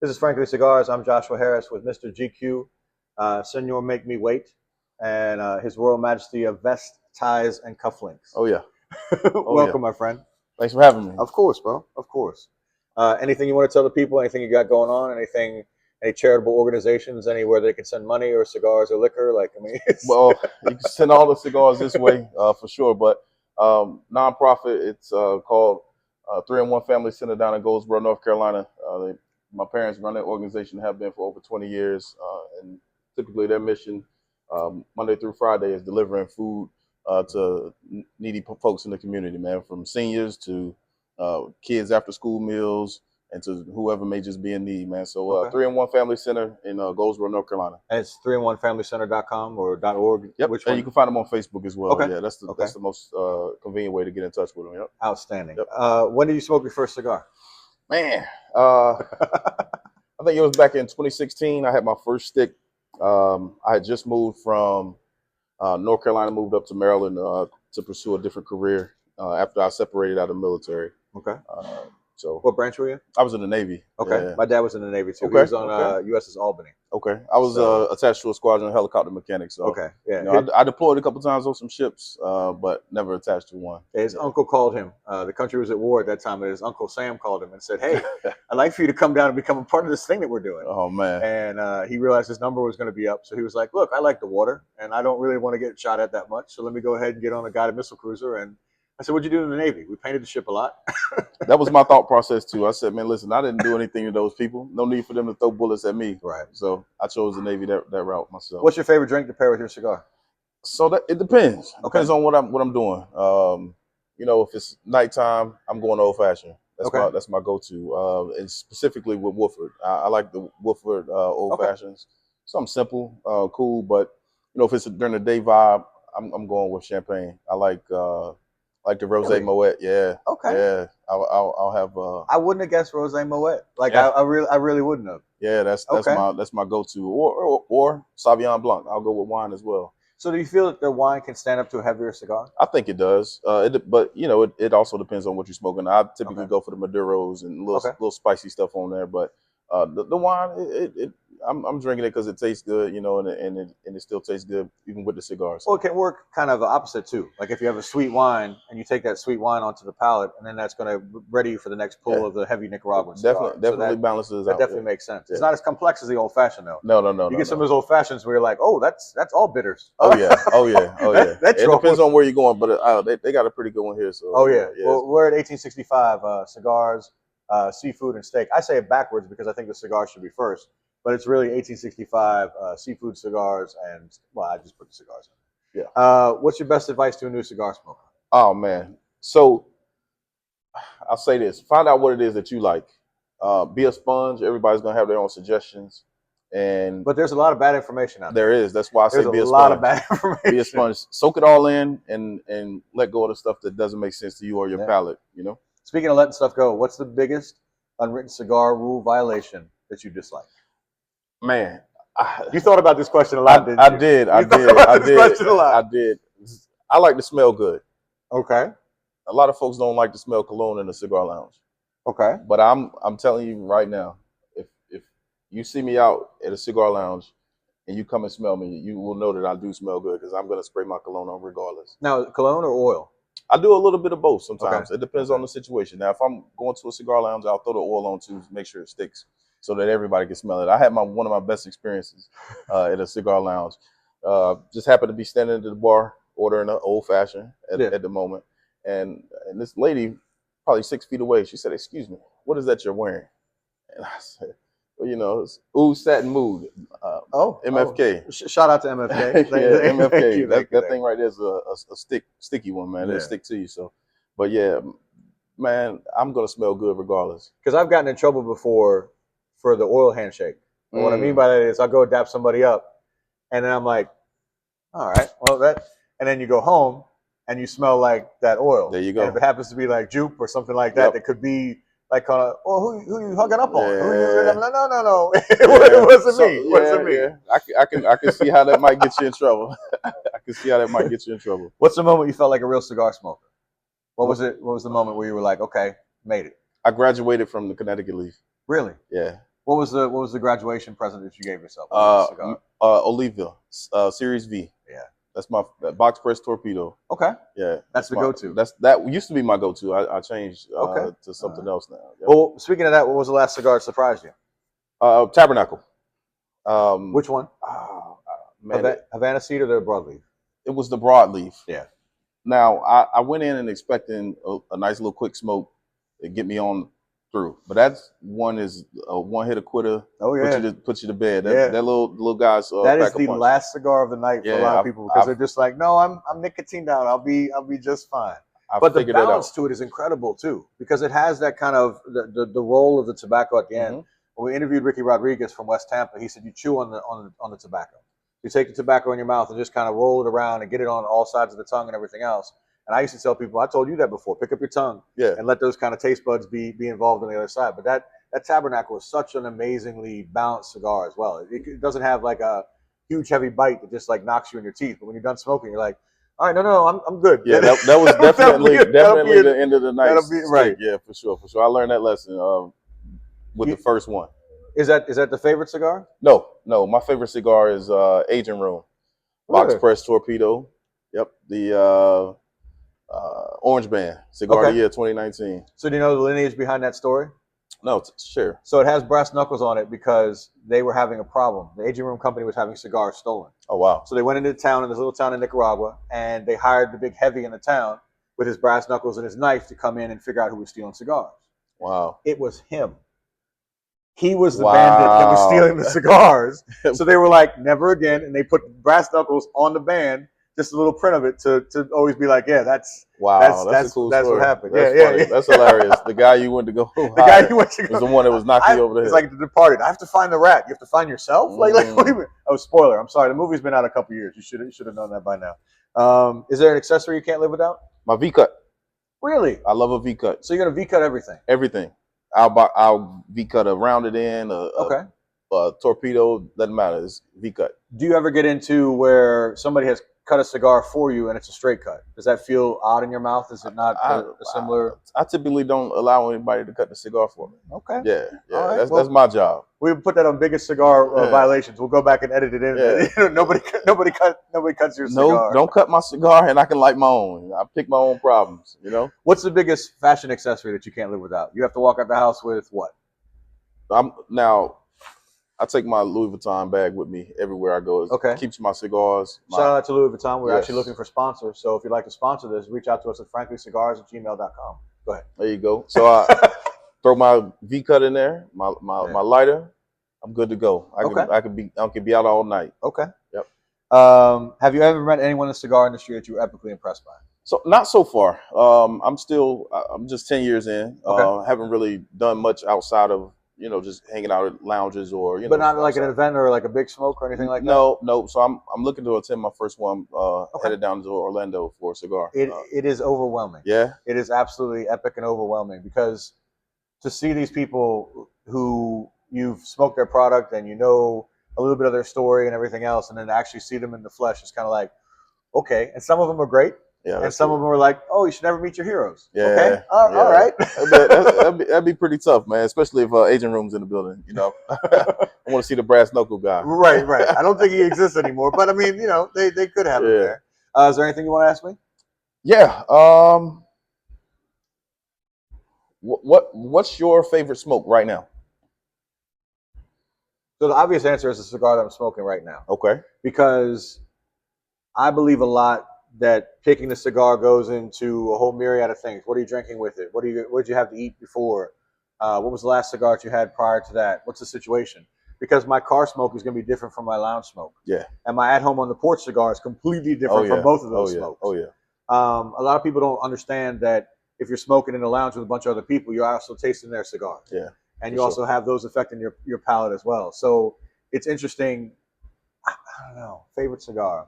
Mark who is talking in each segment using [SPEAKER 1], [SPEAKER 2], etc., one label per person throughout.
[SPEAKER 1] This is Frankly Cigars. I'm Joshua Harris with Mr. GQ, Senor Make Me Wait, and His Royal Majesty of Vest, Ties, and Cufflinks.
[SPEAKER 2] Oh, yeah.
[SPEAKER 1] Welcome, my friend.
[SPEAKER 2] Thanks for having me.
[SPEAKER 1] Of course, bro. Of course. Anything you want to tell the people? Anything you got going on? Any charitable organizations? Anywhere they can send money or cigars or liquor? Like, I mean,
[SPEAKER 2] Well, you can send all the cigars this way for sure. But nonprofit, it's called 3-in-1 Family Center down in Goldsboro, North Carolina. My parents run that organization, have been for over 20 years. And typically their mission Monday through Friday is delivering food to needy folks in the community, man, from seniors to kids after school meals and to whoever may just be in need, man. So
[SPEAKER 1] Okay.
[SPEAKER 2] 3-in-1 Family Center in Goldsboro, North Carolina.
[SPEAKER 1] And it's 3in1familycenter.com or .org?
[SPEAKER 2] Yep,
[SPEAKER 1] Which
[SPEAKER 2] and
[SPEAKER 1] one?
[SPEAKER 2] you can find them on Facebook as well.
[SPEAKER 1] Okay.
[SPEAKER 2] Yeah, that's the most convenient way to get in touch with them. Yep.
[SPEAKER 1] Outstanding.
[SPEAKER 2] Yep.
[SPEAKER 1] When did you smoke your first cigar?
[SPEAKER 2] Man, I think it was back in 2016. I had my first stick. I had just moved from North Carolina, moved up to Maryland to pursue a different career after I separated out of the military.
[SPEAKER 1] Okay.
[SPEAKER 2] So
[SPEAKER 1] What branch were you in?
[SPEAKER 2] I was in the Navy.
[SPEAKER 1] Okay.
[SPEAKER 2] Yeah.
[SPEAKER 1] My dad was in the Navy too.
[SPEAKER 2] Okay.
[SPEAKER 1] He was on
[SPEAKER 2] Okay.
[SPEAKER 1] USS Albany.
[SPEAKER 2] Okay. I was attached to a squadron of helicopter mechanics. So,
[SPEAKER 1] Okay. Yeah.
[SPEAKER 2] you know, I deployed a couple times on some ships, but never attached to one.
[SPEAKER 1] His uncle called him. The country was at war at that time, and his uncle Sam called him and said, "Hey, I'd like for you to come down and become a part of this thing that we're doing."
[SPEAKER 2] Oh man.
[SPEAKER 1] And he realized his number was going to be up, so he was like, "Look, I like the water, and I don't really want to get shot at that much, so let me go ahead and get on a guided missile cruiser." And I said, "What'd you do in the Navy?" "We painted the ship a lot."
[SPEAKER 2] That was my thought process too. I said, man, listen, I didn't do anything to those people. No need for them to throw bullets at me.
[SPEAKER 1] Right.
[SPEAKER 2] So I chose the Navy that route myself.
[SPEAKER 1] What's your favorite drink to pair with your cigar?
[SPEAKER 2] So that it depends.
[SPEAKER 1] Okay.
[SPEAKER 2] Depends on what I'm doing. You know, if it's nighttime, I'm going old fashioned. That's my go-to. And specifically with Woodford, I like the Woodford old fashions. Something simple, cool. But you know, if it's during the day vibe, I'm going with champagne. I like the Rosé Moet. Yeah.
[SPEAKER 1] Okay.
[SPEAKER 2] Yeah. I'll have.
[SPEAKER 1] I wouldn't have guessed Rosé Moet. Like
[SPEAKER 2] Yeah.
[SPEAKER 1] I really wouldn't have.
[SPEAKER 2] Yeah, that's my go-to. Or Sauvignon Blanc. I'll go with wine as well.
[SPEAKER 1] So do you feel that the wine can stand up to a heavier cigar?
[SPEAKER 2] I think it does. But you know, it also depends on what you're smoking. I typically go for the Maduros and little spicy stuff on there. But the wine, I'm drinking it because it tastes good, you know, and it still tastes good even with the cigars.
[SPEAKER 1] Well, it can work kind of opposite too. Like if you have a sweet wine and you take that sweet wine onto the palate, and then that's going to ready you for the next pull of the heavy Nicaraguan cigar.
[SPEAKER 2] Definitely balances
[SPEAKER 1] that
[SPEAKER 2] out.
[SPEAKER 1] Definitely makes sense. It's not as complex as the old fashioned though.
[SPEAKER 2] No.
[SPEAKER 1] You get some of those old fashions where you're like, oh, that's all bitters.
[SPEAKER 2] Oh yeah. It depends on where you're going, but they got a pretty good one here. So
[SPEAKER 1] well, we're at 1865 cigars, seafood, and steak. I say it backwards because I think the cigar should be first. But it's really 1865 seafood, cigars, and well, I just put the cigars in.
[SPEAKER 2] Yeah.
[SPEAKER 1] What's your best advice to a new cigar smoker?
[SPEAKER 2] Oh man, so I'll say this: find out what it is that you like. Be a sponge. Everybody's gonna have their own suggestions, but
[SPEAKER 1] there's a lot of bad information out there.
[SPEAKER 2] There is. That's why I say be a sponge.
[SPEAKER 1] There's a lot of bad information.
[SPEAKER 2] Be a sponge. Soak it all in, and let go of the stuff that doesn't make sense to you or your palate. You know.
[SPEAKER 1] Speaking of letting stuff go, what's the biggest unwritten cigar rule violation that you dislike?
[SPEAKER 2] Man,
[SPEAKER 1] you thought about this question a lot, didn't you?
[SPEAKER 2] I did. I did. I like to smell good.
[SPEAKER 1] Okay.
[SPEAKER 2] A lot of folks don't like to smell cologne in a cigar lounge.
[SPEAKER 1] Okay.
[SPEAKER 2] But I'm telling you right now, if you see me out at a cigar lounge and you come and smell me, you will know that I do smell good because I'm going to spray my cologne on regardless.
[SPEAKER 1] Now, cologne or oil?
[SPEAKER 2] I do a little bit of both sometimes. It depends on the situation. Now, if I'm going to a cigar lounge, I'll throw the oil on too to make sure it sticks, so that everybody can smell it. I had one of my best experiences at a cigar lounge. Just happened to be standing at the bar ordering an old fashioned at the moment. And this lady, probably 6 feet away, she said, "Excuse me, what is that you're wearing?" And I said, "Well, you know, it's Oud Satin Mood, MFK.
[SPEAKER 1] Shout out to MFK.
[SPEAKER 2] Yeah, MFK. That thing right there is a sticky one, man. It'll stick to you. So, but yeah, man, I'm going to smell good regardless.
[SPEAKER 1] Because I've gotten in trouble before for the oil handshake. And what I mean by that is I'll go dap somebody up, and then I'm like, all right, well, and then you go home, and you smell like that oil.
[SPEAKER 2] There you go.
[SPEAKER 1] And if it happens to be like jupe or something like that, that could be like kind of, oh, who you hugging up on?
[SPEAKER 2] Yeah.
[SPEAKER 1] No. It wasn't me. It wasn't me.
[SPEAKER 2] Yeah. I can see how that might get you in trouble. I can see how that might get you in trouble.
[SPEAKER 1] What's the moment you felt like a real cigar smoker? What was the moment where you were like, okay, made it?
[SPEAKER 2] I graduated from the Connecticut Leaf.
[SPEAKER 1] Really?
[SPEAKER 2] Yeah.
[SPEAKER 1] What was the graduation present that you gave yourself? What was the cigar?
[SPEAKER 2] Olivia, Series V.
[SPEAKER 1] Yeah.
[SPEAKER 2] That's my box press torpedo.
[SPEAKER 1] Okay.
[SPEAKER 2] Yeah,
[SPEAKER 1] That's the go-to.
[SPEAKER 2] That used to be my go-to. I changed
[SPEAKER 1] Okay.
[SPEAKER 2] to something else now. Yep.
[SPEAKER 1] Well, speaking of that, what was the last cigar that surprised you?
[SPEAKER 2] Tabernacle.
[SPEAKER 1] Which one?
[SPEAKER 2] Man,
[SPEAKER 1] Havana Seed or the broadleaf?
[SPEAKER 2] it was the broadleaf.
[SPEAKER 1] Yeah.
[SPEAKER 2] Now I went in and expecting a nice little quick smoke to get me on through, but that's one is a one hit a quitter.
[SPEAKER 1] Oh yeah.
[SPEAKER 2] Put you to bed.
[SPEAKER 1] Yeah.
[SPEAKER 2] That little guy's
[SPEAKER 1] that is the last cigar of the night for a lot of people because they're just like, no, I'm nicotine down. I'll be just fine. But the balance to it is incredible too, because it has that kind of the role of the tobacco at the end.
[SPEAKER 2] Mm-hmm.
[SPEAKER 1] When we interviewed Ricky Rodriguez from West Tampa, he said you chew on the tobacco. You take the tobacco in your mouth and just kind of roll it around and get it on all sides of the tongue and everything else. And I used to tell people, I told you that before, pick up your tongue and let those kind of taste buds be involved on the other side. But that Tabernacle is such an amazingly balanced cigar as well. It doesn't have like a huge heavy bite that just like knocks you in your teeth. But when you're done smoking, you're like, all right, no, I'm good.
[SPEAKER 2] Yeah, that was definitely the end of the night.
[SPEAKER 1] Right.
[SPEAKER 2] Yeah, for sure. I learned that lesson with the first one.
[SPEAKER 1] Is that the favorite cigar?
[SPEAKER 2] No. My favorite cigar is Aging Room, box press torpedo. Yep, the Orange Band Cigar of the Year 2019.
[SPEAKER 1] So do you know the lineage behind that story?
[SPEAKER 2] No, sure.
[SPEAKER 1] So it has brass knuckles on it because they were having a problem. The Aging Room company was having cigars stolen.
[SPEAKER 2] Oh wow!
[SPEAKER 1] So they went into town in this little town in Nicaragua, and they hired the big heavy in the town with his brass knuckles and his knife to come in and figure out who was stealing cigars.
[SPEAKER 2] Wow!
[SPEAKER 1] It was him. He was the bandit that was stealing the cigars. So they were like, never again. And they put brass knuckles on the band, just a little print of it to always be like, yeah, that's a cool story. What happened.
[SPEAKER 2] That's funny. That's hilarious. The guy you went to go was the one that was knocking you over the head.
[SPEAKER 1] It's like The Departed. I have to find the rat. You have to find yourself? Like what do you mean? Oh, spoiler. I'm sorry. The movie's been out a couple years. You should have known that by now. Is there an accessory you can't live without?
[SPEAKER 2] My V-cut.
[SPEAKER 1] Really?
[SPEAKER 2] I love a V-cut.
[SPEAKER 1] So you're going to V-cut everything?
[SPEAKER 2] Everything. I'll V-cut a rounded end, a torpedo, doesn't matter. It's V-cut.
[SPEAKER 1] Do you ever get into where somebody has cut a cigar for you and it's a straight cut? Does that feel odd in your mouth? Is it not a similar?
[SPEAKER 2] I typically don't allow anybody to cut the cigar for me.
[SPEAKER 1] Okay.
[SPEAKER 2] Yeah. Right. That's my job.
[SPEAKER 1] We put that on biggest cigar violations. We'll go back and edit it in. Yeah. Nobody cuts your cigar.
[SPEAKER 2] No, don't cut my cigar, and I can light my own. I pick my own problems. You know.
[SPEAKER 1] What's the biggest fashion accessory that you can't live without? You have to walk out the house with what?
[SPEAKER 2] I take my Louis Vuitton bag with me everywhere I go. It keeps my cigars.
[SPEAKER 1] Shout out to Louis Vuitton. We're actually looking for sponsors. So if you'd like to sponsor this, reach out to us at franklycigars@gmail.com. Go ahead.
[SPEAKER 2] There you go. So I throw my V-cut in there, my lighter. I'm good to go. I can be out all night.
[SPEAKER 1] Okay.
[SPEAKER 2] Yep.
[SPEAKER 1] Have you ever met anyone in the cigar industry that you were epically impressed by?
[SPEAKER 2] So not so far. I'm just 10 years in. Haven't really done much outside of just hanging out at lounges or
[SPEAKER 1] But not like an event or like a big smoke or anything like that.
[SPEAKER 2] No. So I'm looking to attend my first one. Headed down to Orlando for a cigar.
[SPEAKER 1] It is overwhelming.
[SPEAKER 2] Yeah.
[SPEAKER 1] It is absolutely epic and overwhelming because to see these people who you've smoked their product and you know a little bit of their story and everything else, and then to actually see them in the flesh is kind of like, okay. And some of them are great. Yeah, and some of them are like, oh, you should never meet your heroes. Yeah. Okay. All right.
[SPEAKER 2] That'd be pretty tough, man. Especially if Aging Room's in the building. I want to see the brass knuckle guy.
[SPEAKER 1] Right. I don't think he exists anymore, but I mean, they could have him there. Is there anything you want to ask me?
[SPEAKER 2] Yeah. What's your favorite smoke right now?
[SPEAKER 1] So the obvious answer is the cigar that I'm smoking right now.
[SPEAKER 2] Okay.
[SPEAKER 1] Because I believe a lot that picking the cigar goes into a whole myriad of things. What are you drinking with it? What did you have to eat before? What was the last cigar that you had prior to that? What's the situation? Because my car smoke is going to be different from my lounge smoke. Yeah. And my at-home on the porch cigar is completely different from both of those smokes.
[SPEAKER 2] Oh, yeah.
[SPEAKER 1] A lot of people don't understand that if you're smoking in a lounge with a bunch of other people, you're also tasting their cigar. Yeah. And you also have those affecting your palate as well. So it's interesting. I don't know. Favorite cigar.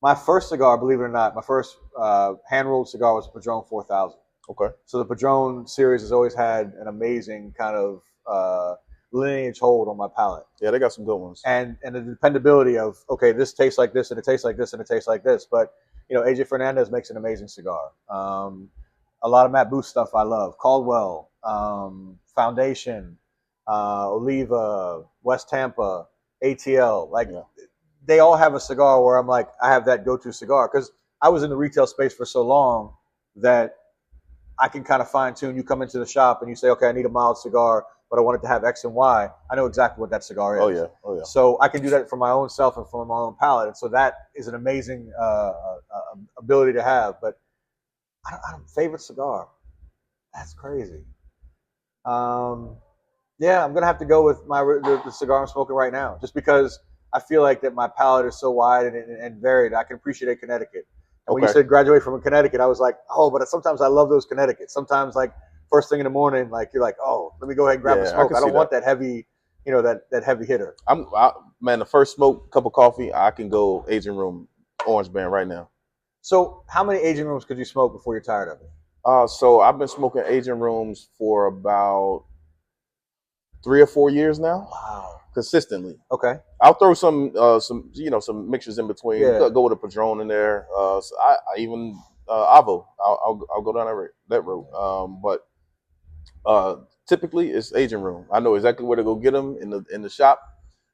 [SPEAKER 1] My first cigar, believe it or not, my first hand-rolled cigar was a Padron 4000. Okay. So the Padron series has always had an amazing kind of lineage hold on my palate.
[SPEAKER 2] Yeah, they got some good ones.
[SPEAKER 1] And the dependability of, okay, this tastes like this, and it tastes like this, and it tastes like this. But, AJ Fernandez makes an amazing cigar. A lot of Matt Booth stuff I love. Caldwell, Foundation. Oliva, West Tampa, ATL. Like
[SPEAKER 2] Yeah.
[SPEAKER 1] they all have a cigar where I'm like, I have that go-to cigar because I was in the retail space for so long that I can kind of fine tune. You come into the shop and you say, okay, I need a mild cigar, but I want it to have X and Y. I know exactly what that cigar is.
[SPEAKER 2] Oh yeah. Oh yeah.
[SPEAKER 1] So I can do that for my own self and for my own palate. And so that is an amazing ability to have. But I don't favorite cigar. That's crazy. Um, yeah, I'm gonna have to go with the cigar I'm smoking right now, just because I feel like that my palate is so wide and varied. I can appreciate Connecticut. And when you
[SPEAKER 2] Okay.
[SPEAKER 1] said graduate from a Connecticut, I was like, oh, but sometimes I love those Connecticut. Sometimes like first thing in the morning, like you're like, oh, let me go ahead and grab a
[SPEAKER 2] Yeah, I
[SPEAKER 1] smoke.
[SPEAKER 2] can
[SPEAKER 1] I don't
[SPEAKER 2] see
[SPEAKER 1] want
[SPEAKER 2] that.
[SPEAKER 1] that heavy, that heavy hitter.
[SPEAKER 2] Man, the first smoke, cup of coffee, I can go aging room, orange band right now.
[SPEAKER 1] So how many aging rooms could you smoke before you're tired of it?
[SPEAKER 2] So I've been smoking aging rooms for about 3 or 4 years now,
[SPEAKER 1] Wow.
[SPEAKER 2] consistently.
[SPEAKER 1] Okay.
[SPEAKER 2] I'll throw some mixtures in between.
[SPEAKER 1] Yeah.
[SPEAKER 2] Go with a Padron in there. So I even Avo. I'll go down that road. But typically it's aging room. I know exactly where to go get them in the shop,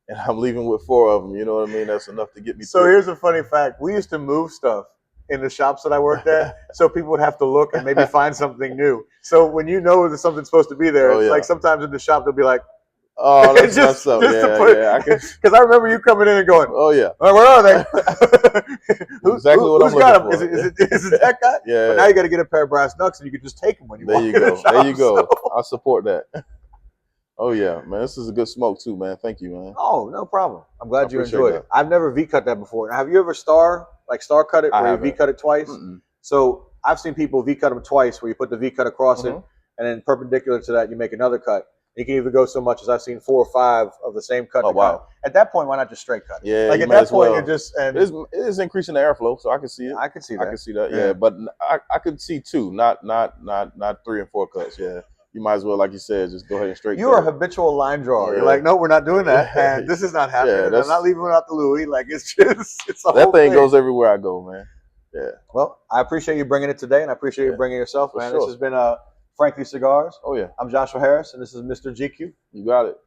[SPEAKER 2] and I'm leaving with 4 of them. You know what I mean? That's enough to get me
[SPEAKER 1] So
[SPEAKER 2] through.
[SPEAKER 1] here's a funny fact. We used to move stuff in the shops that I worked at, so people would have to look and maybe find something new. So when you know that something's supposed to be there,
[SPEAKER 2] Oh
[SPEAKER 1] it's
[SPEAKER 2] yeah.
[SPEAKER 1] like sometimes in the shop they'll be like,
[SPEAKER 2] Oh, that's
[SPEAKER 1] just
[SPEAKER 2] messed up.
[SPEAKER 1] to
[SPEAKER 2] Yeah,
[SPEAKER 1] put,
[SPEAKER 2] yeah. I can.
[SPEAKER 1] because I remember you coming in and going,
[SPEAKER 2] Oh yeah.
[SPEAKER 1] "All right, where are they?
[SPEAKER 2] Exactly what I'm
[SPEAKER 1] who's got
[SPEAKER 2] looking
[SPEAKER 1] them?
[SPEAKER 2] for.
[SPEAKER 1] Is it that guy?
[SPEAKER 2] Yeah.
[SPEAKER 1] But now you got to get a pair of brass knucks and you can just take them when you
[SPEAKER 2] There
[SPEAKER 1] walk
[SPEAKER 2] you
[SPEAKER 1] in the
[SPEAKER 2] go.
[SPEAKER 1] shop.
[SPEAKER 2] There you go.
[SPEAKER 1] So-
[SPEAKER 2] I support that. Oh yeah, man. This is a good smoke too, man. Thank you, man.
[SPEAKER 1] Oh, no problem. I'm glad you
[SPEAKER 2] appreciate
[SPEAKER 1] enjoyed
[SPEAKER 2] that.
[SPEAKER 1] it. I've never V cut that before. Now, have you ever star cut it
[SPEAKER 2] I
[SPEAKER 1] where you V
[SPEAKER 2] haven't.
[SPEAKER 1] cut it twice?
[SPEAKER 2] Mm-mm.
[SPEAKER 1] So I've seen people V cut them twice, where you put the V cut across it,
[SPEAKER 2] Mhm.
[SPEAKER 1] and then perpendicular to that, you make another cut. You can even go so much as I've seen 4 or 5 of the same cut.
[SPEAKER 2] Oh wow.
[SPEAKER 1] At that point, why not just straight cut it?
[SPEAKER 2] Yeah,
[SPEAKER 1] Like
[SPEAKER 2] you
[SPEAKER 1] at
[SPEAKER 2] might
[SPEAKER 1] that
[SPEAKER 2] as
[SPEAKER 1] point,
[SPEAKER 2] well.
[SPEAKER 1] you're just and
[SPEAKER 2] It is increasing the airflow, so I can see it.
[SPEAKER 1] I can see
[SPEAKER 2] I
[SPEAKER 1] that.
[SPEAKER 2] can see that.
[SPEAKER 1] Yeah.
[SPEAKER 2] Yeah, but I could see 2, not 3 and 4 cuts. Yeah, you might as well, like you said, just go ahead and straight.
[SPEAKER 1] You are a
[SPEAKER 2] cut it.
[SPEAKER 1] habitual line drawer.
[SPEAKER 2] Yeah.
[SPEAKER 1] You're like, no, we're not doing that, and this is not happening.
[SPEAKER 2] Yeah,
[SPEAKER 1] and I'm not leaving without the Louis. Like it's a
[SPEAKER 2] that
[SPEAKER 1] whole
[SPEAKER 2] thing goes everywhere I go, man. Yeah.
[SPEAKER 1] Well, I appreciate you bringing it today, and I appreciate you
[SPEAKER 2] Yeah,
[SPEAKER 1] bringing yourself,
[SPEAKER 2] for
[SPEAKER 1] man.
[SPEAKER 2] sure.
[SPEAKER 1] This has been Frankly Cigars.
[SPEAKER 2] Oh yeah,
[SPEAKER 1] I'm Joshua Harris, and this is Mr. GQ.
[SPEAKER 2] you got it.